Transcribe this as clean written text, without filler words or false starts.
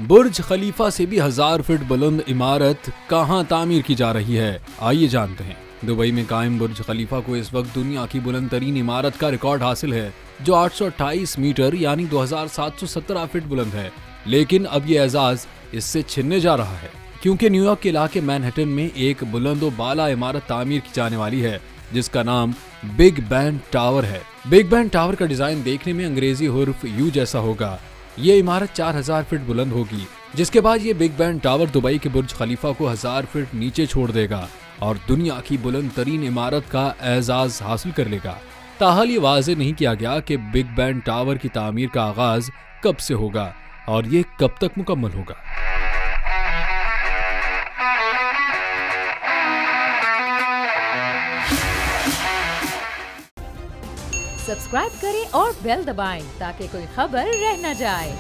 बुर्ज खलीफा से भी 1000 फीट बुलंद इमारत कहां तामीर की जा रही है, आइए जानते हैं। दुबई में कायम बुर्ज खलीफा को इस वक्त दुनिया की बुलंद तरीन इमारत का रिकॉर्ड हासिल है, जो 828 मीटर यानी 2717 फीट बुलंद है। लेकिन अब ये एजाज इससे छिनने जा रहा है, क्योंकि न्यूयॉर्क के इलाके मैनहट्टन में एक बुलंद व बाला इमारत तामीर की जाने वाली है, जिसका नाम बिग बैन टावर है। बिग बैन टावर का डिजाइन देखने में अंग्रेजी हुर्फ यू जैसा होगा। ये इमारत 4000 फीट बुलंद होगी, जिसके बाद ये बिग बैन टावर दुबई के बुर्ज खलीफा को 1000 फीट नीचे छोड़ देगा और दुनिया की बुलंद तरीन इमारत का एजाज हासिल कर लेगा। ताहल ये वाज़े नहीं किया गया कि बिग बैन टावर की तामीर का आगाज कब से होगा और ये कब तक मुकम्मल होगा। सब्सक्राइब करें और बेल दबाएं ताकि कोई खबर रह न जाए।